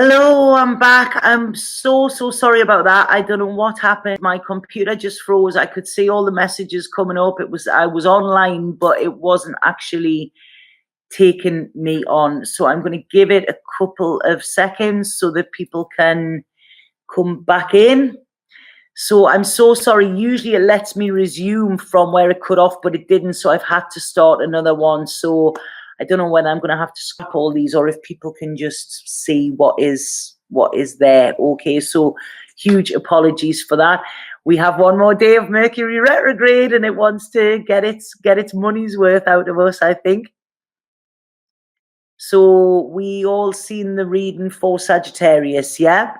Hello, I'm back. I'm so sorry about that. I don't know what happened. My computer just froze. I could see all the messages coming up. I was online, but it wasn't actually taking me on. So I'm going to give it a couple of seconds so that people can come back in. So I'm so sorry. Usually it lets me resume from where it cut off, but it didn't. So I've had to start another one. So I don't know whether I'm going to have to scrap all these or if people can just see what is there. Okay, so huge apologies for that. We have one more day of Mercury retrograde and it wants to get its money's worth out of us, I think. So we all seen the reading for Sagittarius, yeah?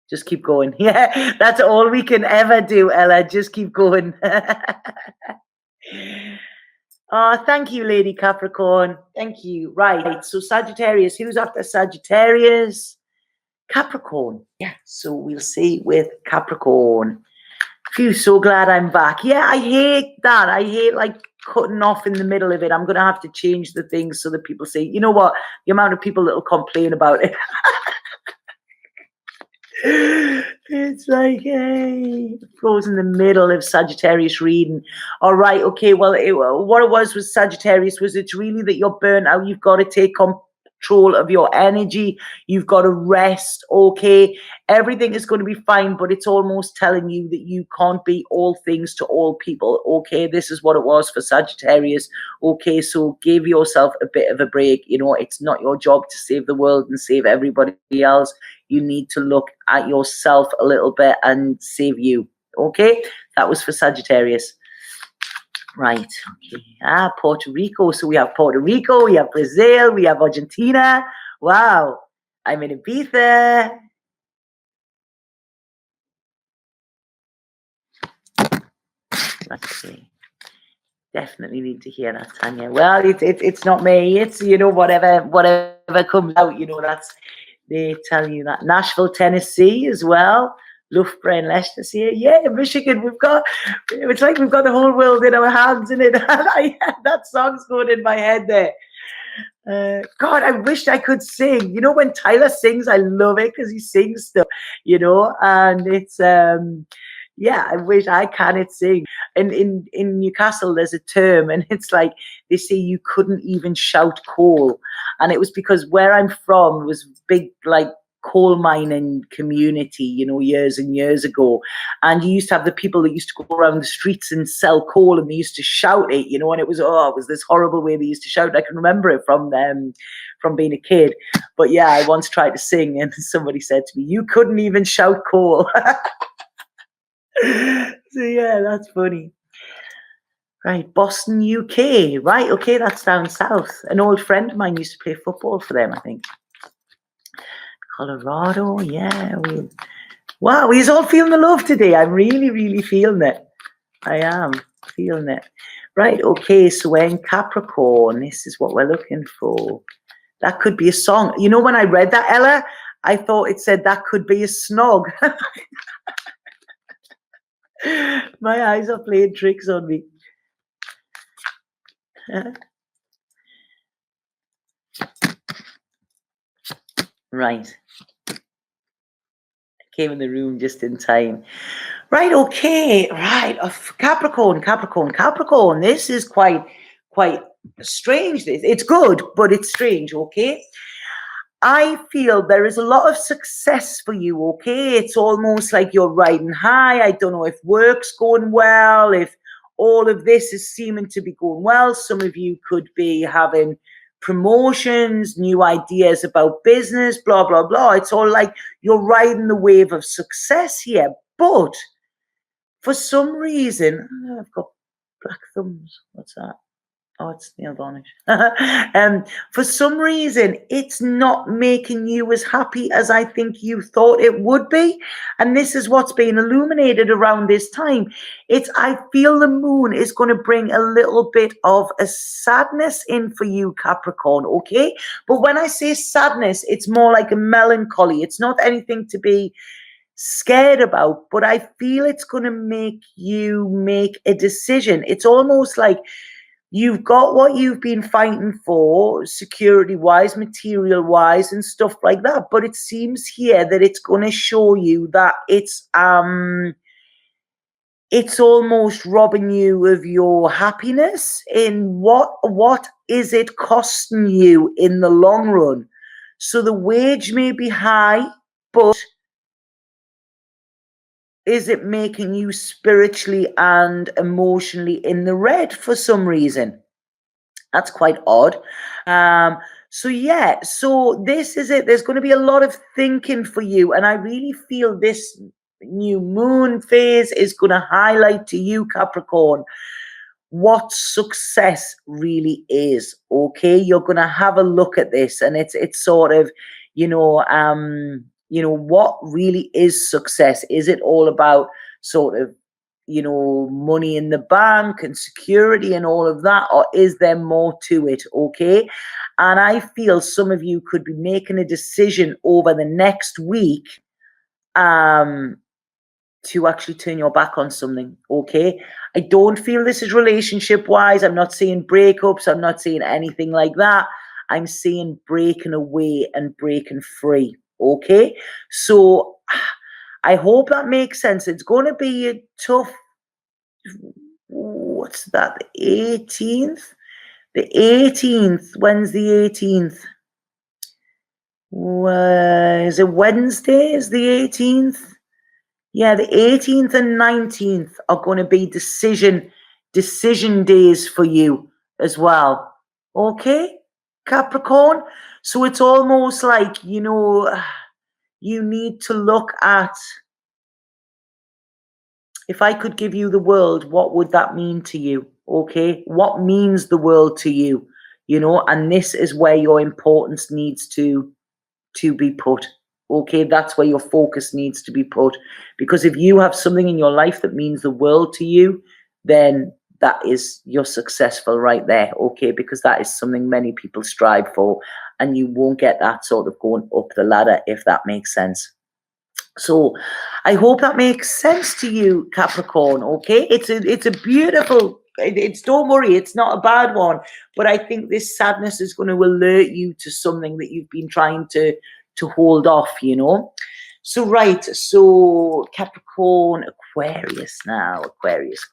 Just keep going. Yeah, that's all we can ever do, Ella. Just keep going. Oh, thank you, Lady Capricorn. Thank you. Right. So Sagittarius, who's after Sagittarius? Capricorn. Yeah. So we'll see with Capricorn. Phew, so glad I'm back. Yeah, I hate that. I hate like cutting off in the middle of it. I'm going to have to change the things so that people say, you know what? The amount of people that will complain about it. It's like, hey, it goes in the middle of Sagittarius reading. All right, okay, well, what it was with Sagittarius was it's really that you're burnt out. You've got to take control of your energy. You've got to rest, okay? Everything is going to be fine, but it's almost telling you that you can't be all things to all people, okay? This is what it was for Sagittarius, okay? So give yourself a bit of a break. You know, it's not your job to save the world and save everybody else. You need to look at yourself a little bit and save you. Okay? That was for Sagittarius. Right. Okay. Puerto Rico. So we have Puerto Rico, we have Brazil, we have Argentina. Wow. I'm in Ibiza. Okay. Definitely need to hear that, Tanya. Well, it's not me. It's, you know, whatever comes out, you know, that's, they tell you that. Nashville, Tennessee as well. Loughborough and Leicestershire. Yeah, Michigan. It's like we've got the whole world in our hands, in it. That song's going in my head there. God, I wish I could sing. You know, when Tyler sings, I love it because he sings stuff, you know, and it's, yeah, I wish I can't sing. And in Newcastle, there's a term, and it's like they say you couldn't even shout coal. And it was because where I'm from was big, like, coal mining community, you know, years and years ago. And you used to have the people that used to go around the streets and sell coal, and they used to shout it, you know, and it was this horrible way they used to shout. I can remember it from being a kid. But yeah, I once tried to sing, and somebody said to me, "You couldn't even shout coal." So yeah, that's funny. Right, Boston, UK. Right, okay, that's down south. An old friend of mine used to play football for them, I think. Colorado, yeah. Wow, he's all feeling the love today. I'm really feeling it. I am feeling it. Right, okay, so we're in Capricorn. This is what we're looking for. That could be a song. You know, when I read that, Ella, I thought it said that could be a snog. My eyes are playing tricks on me. Right. I came in the room just in time. Right, okay. Right. Capricorn. This is quite strange. It's good, but it's strange, okay? I feel there is a lot of success for you, okay? It's almost like you're riding high. I don't know if work's going well, if all of this is seeming to be going well. Some of you could be having promotions, new ideas about business, blah, blah, blah. It's all like you're riding the wave of success here. But for some reason, I've got black thumbs. What's that? Oh, it's nail varnish. For some reason, it's not making you as happy as I think you thought it would be. And this is what's being illuminated around this time. I feel the moon is going to bring a little bit of a sadness in for you, Capricorn, okay? But when I say sadness, it's more like a melancholy. It's not anything to be scared about, but I feel it's going to make you make a decision. It's almost like You've got what you've been fighting for, security-wise, material-wise, and stuff like that. But it seems here that it's going to show you that it's almost robbing you of your happiness. In what is it costing you in the long run? So the wage may be high, but is it making you spiritually and emotionally in the red for some reason? That's quite odd. So yeah, so this is it. There's going to be a lot of thinking for you. And I really feel this new moon phase is going to highlight to you, Capricorn, what success really is. Okay, you're going to have a look at this, and it's sort of, what really is success? Is it all about sort of, money in the bank and security and all of that, or is there more to it? Okay, and I feel some of you could be making a decision over the next week to actually turn your back on something. Okay, I don't feel this is relationship wise. I'm not saying breakups, I'm not saying anything like that. I'm saying breaking away and breaking free. Okay, so I hope that makes sense. It's going to be a tough, what's that, the 18th? The 18th, when's the 18th? Is it Wednesday is the 18th? Yeah, the 18th and 19th are going to be decision days for you as well. Okay, Capricorn? So it's almost like, you need to look at, if I could give you the world, what would that mean to you? Okay, what means the world to you? And this is where your importance needs to be put. Okay, that's where your focus needs to be put. Because if you have something in your life that means the world to you, then you're successful right there. Okay, because that is something many people strive for, and you won't get that sort of going up the ladder, if that makes sense. So I hope that makes sense to you, Capricorn. Okay, it's a beautiful, don't worry, it's not a bad one, but I think this sadness is going to alert you to something that you've been trying to hold off. So right, so Capricorn, Aquarius now. Aquarius.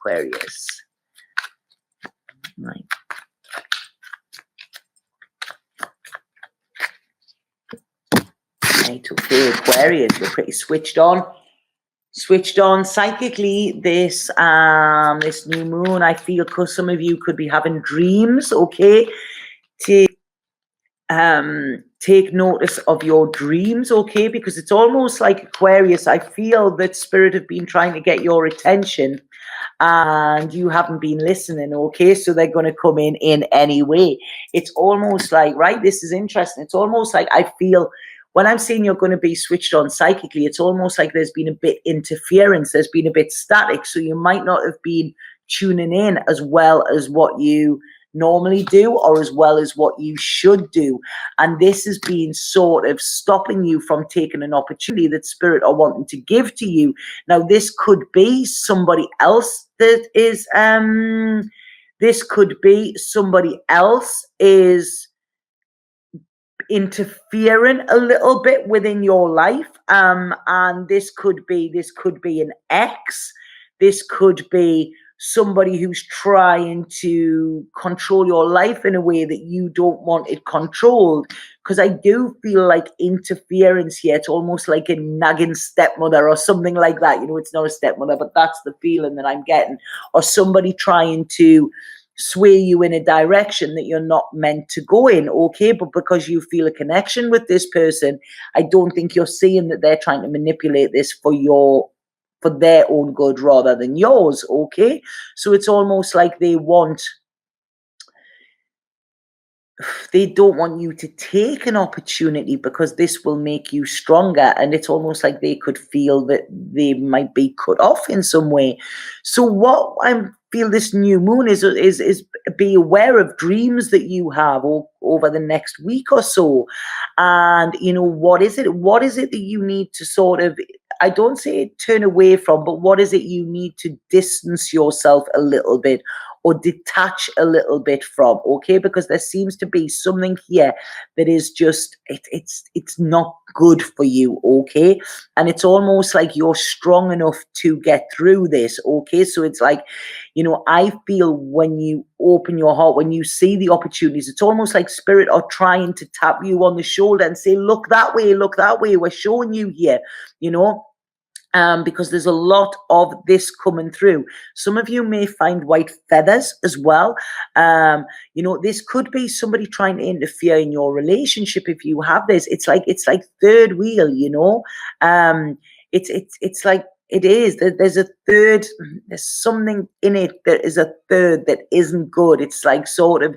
Right. Right, okay, Aquarius, you're pretty switched on psychically. This new moon, I feel, because some of you could be having dreams. Okay, take notice of your dreams. Okay, because it's almost like Aquarius, I feel that spirit have been trying to get your attention and you haven't been listening. Okay, so they're going to come in anyway. It's almost like, right, this is interesting, it's almost like I feel, when I'm saying you're going to be switched on psychically, it's almost like there's been a bit interference, there's been a bit static, so you might not have been tuning in as well as what you normally do, or as well as what you should do. And this has been sort of stopping you from taking an opportunity that spirit are wanting to give to you. Now, this could be somebody else that is, interfering a little bit within your life, and this could be an ex, this could be somebody who's trying to control your life in a way that you don't want it controlled. Because I do feel like interference here, it's almost like a nagging stepmother or something like that. It's not a stepmother, but that's the feeling that I'm getting. Or somebody trying to sway you in a direction that you're not meant to go in. Okay, but because you feel a connection with this person, I don't think you're seeing that they're trying to manipulate this for their own good rather than yours. Okay, so it's almost like they don't want you to take an opportunity, because this will make you stronger, and it's almost like they could feel that they might be cut off in some way. So what I feel this new moon is be aware of dreams that you have over the next week or so. And what is it that you need to sort of, I don't say turn away from, but what is it you need to distance yourself a little bit, or detach a little bit from, okay? Because there seems to be something here that is just, it's not good for you, okay? And it's almost like you're strong enough to get through this, okay? So it's like, you know, I feel when you open your heart, when you see the opportunities, it's almost like spirit are trying to tap you on the shoulder and say, look that way, we're showing you here, you know? Because there's a lot of this coming through. Some of you may find white feathers as well. You know, this could be somebody trying to interfere in your relationship. If you have this, it's like third wheel, you know. It's like it is. There's a third. There's something in it that is a third that isn't good. It's like sort of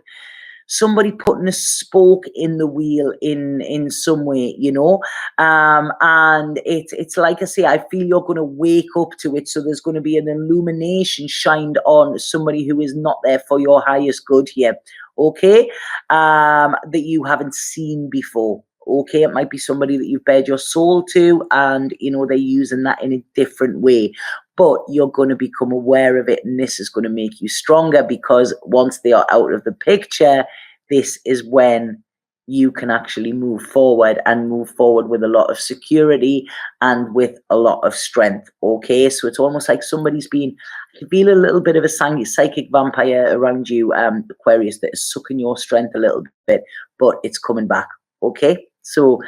somebody putting a spoke in the wheel in some way, you know. And it's like I say, I feel you're going to wake up to it. So there's going to be an illumination shined on somebody who is not there for your highest good here, okay? That you haven't seen before. Okay, it might be somebody that you've bared your soul to, and you know they're using that in a different way, but you're going to become aware of it, and this is going to make you stronger, because once they are out of the picture, this is when you can actually move forward with a lot of security and with a lot of strength. Okay, so it's almost like somebody's been, I feel a little bit of a psychic vampire around you, Aquarius, that is sucking your strength a little bit, but it's coming back. Okay, so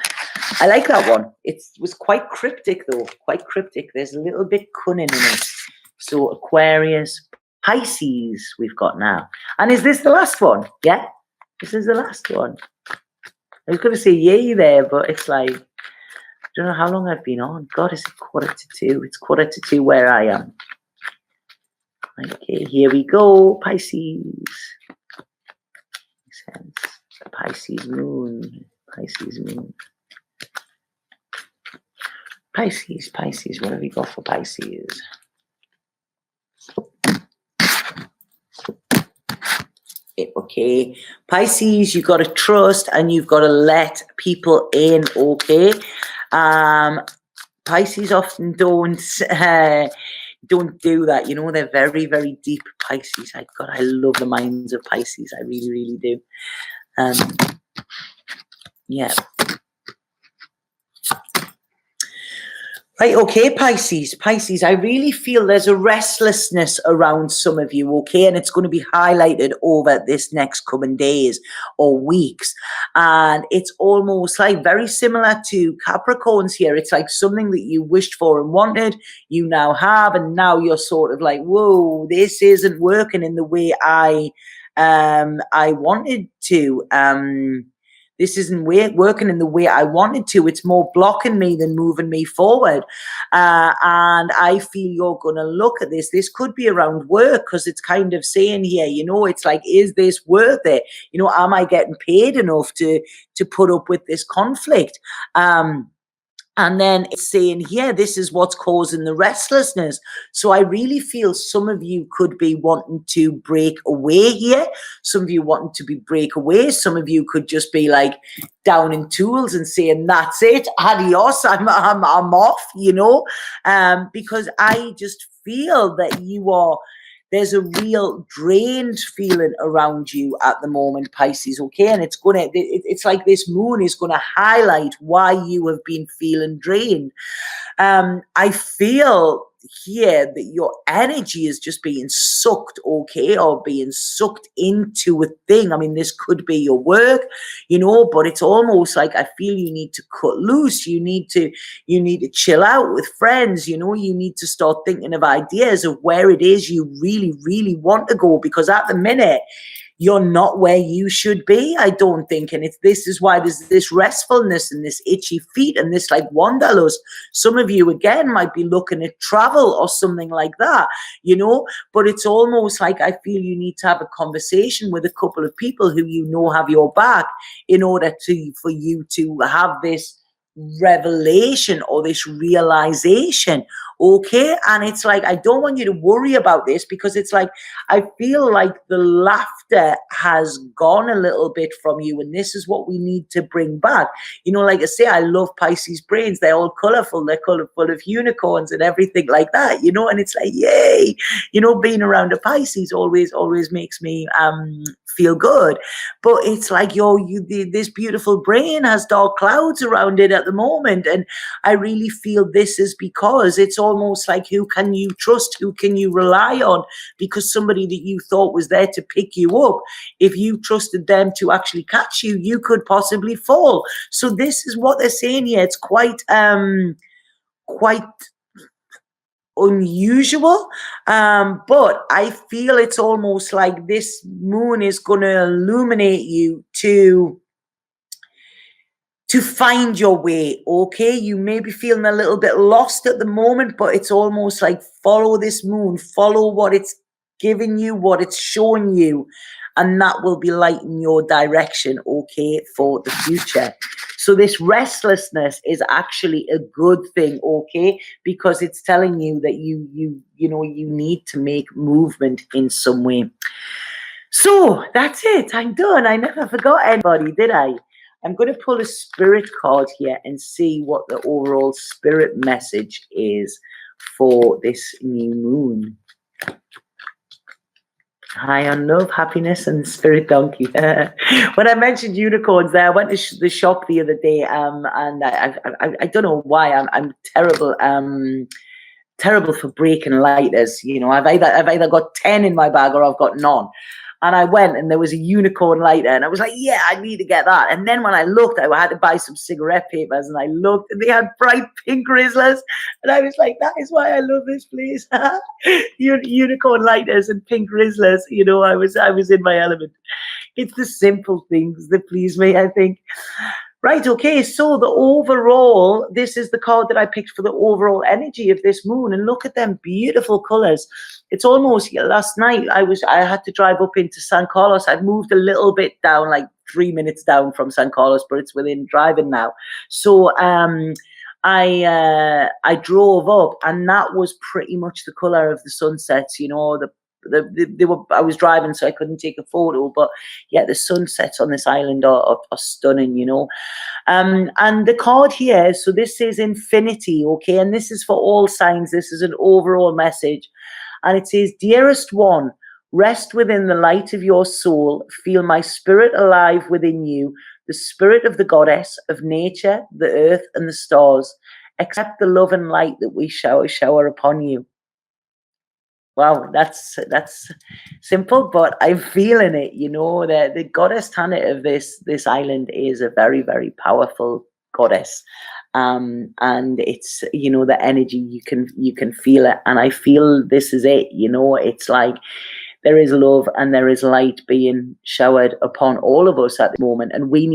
I like that one. It was quite cryptic though, quite cryptic. There's a little bit cunning in it. So Aquarius, Pisces we've got now. And is this the last one? Yeah, this is the last one. I was going to say yay there, but it's like, I don't know how long I've been on. God, it's 1:45. It's 1:45 where I am. Okay, here we go. Pisces. Makes sense. The Pisces moon. Pisces moon. Pisces. What have we got for Pisces? Okay, Pisces, you've got to trust and you've got to let people in, okay? Pisces often don't do that, you know. They're very, very deep, Pisces. I love the minds of Pisces. I really, really do. Yeah. Right, okay, Pisces, I really feel there's a restlessness around some of you, okay, and it's going to be highlighted over this next coming days or weeks, and it's almost like very similar to Capricorns here. It's like something that you wished for and wanted, you now have, and now you're sort of like, whoa, this isn't working in the way I wanted to. This isn't working in the way I wanted to. It's more blocking me than moving me forward. And I feel you're going to look at this. This could be around work, because it's kind of saying here, you know, it's like, is this worth it? You know, am I getting paid enough to put up with this conflict? And then it's saying here, this is what's causing the restlessness. So I really feel some of you could be wanting to break away here. Some of you wanting to break away. Some of you could just be like down in tools and saying, that's it, adios, I'm off, you know, because I just feel that there's a real drained feeling around you at the moment, Pisces, okay? And it's like this moon is going to highlight why you have been feeling drained. I feel here that your energy is just being sucked, okay, or being sucked into a thing. I mean, this could be your work, you know, but it's almost like I feel you need to cut loose. You need to chill out with friends, you know. You need to start thinking of ideas of where it is you really, really want to go, because at the minute, you're not where you should be, I don't think. And this is why there's this restfulness and this itchy feet and this like wanderlust. Some of you, again, might be looking at travel or something like that, you know, but it's almost like I feel you need to have a conversation with a couple of people who you know have your back in order for you to have this revelation or this realization, okay? And it's like, I don't want you to worry about this, because it's like, I feel like the laughter has gone a little bit from you, and this is what we need to bring back. You know, like I say, I love Pisces brains. They're all colorful. They're colorful of unicorns and everything like that, you know, and it's like, yay, you know, being around a Pisces always makes me feel good. But it's like, this beautiful brain has dark clouds around it at the moment, and I really feel this is because it's almost like, who can you trust, who can you rely on? Because somebody that you thought was there to pick you up, if you trusted them to actually catch you, you could possibly fall. So this is what they're saying here. It's quite unusual, but I feel it's almost like this moon is going to illuminate you to find your way, okay? You may be feeling a little bit lost at the moment, but it's almost like, follow this moon, follow what it's giving you, what it's showing you, and that will be light in your direction, okay, for the future. So this restlessness is actually a good thing, okay, because it's telling you that you know, you need to make movement in some way. So that's it. I'm done. I never forgot anybody, did I? I'm going to pull a spirit card here and see what the overall spirit message is for this new moon. High on love, happiness, and spirit donkey. When I mentioned unicorns there, I went to the shop the other day, and I don't know why I'm terrible. Terrible for breaking lighters. You know, I've either got 10 in my bag or I've got none. And I went, and there was a unicorn lighter, and I was like, yeah, I need to get that. And then when I looked, I had to buy some cigarette papers, and I looked, and they had bright pink Rizzlers, and I was like, that is why I love this place. Unicorn lighters and pink Rizzlers. You know, I was in my element. It's the simple things that please me, I think. Right, okay, so the overall, this is the card that I picked for the overall energy of this moon, and look at them beautiful colors. It's almost, last night I had to drive up into San Carlos. I've moved a little bit down, like 3 minutes down from San Carlos, but it's within driving now. So I drove up, and that was pretty much the color of the sunsets, you know, I was driving, so I couldn't take a photo, but yeah, the sunsets on this island are stunning, you know. And the card here, so this says infinity, okay, and this is for all signs. This is an overall message, and it says, dearest one, rest within the light of your soul, feel my spirit alive within you, the spirit of the goddess of nature, the earth, and the stars. Accept the love and light that we shower upon you. Wow, that's simple, but I'm feeling it. You know, the goddess Tanit of this island is a very, very powerful goddess, and it's, you know, the energy, you can feel it, and I feel this is it. You know, it's like there is love and there is light being showered upon all of us at the moment, and we need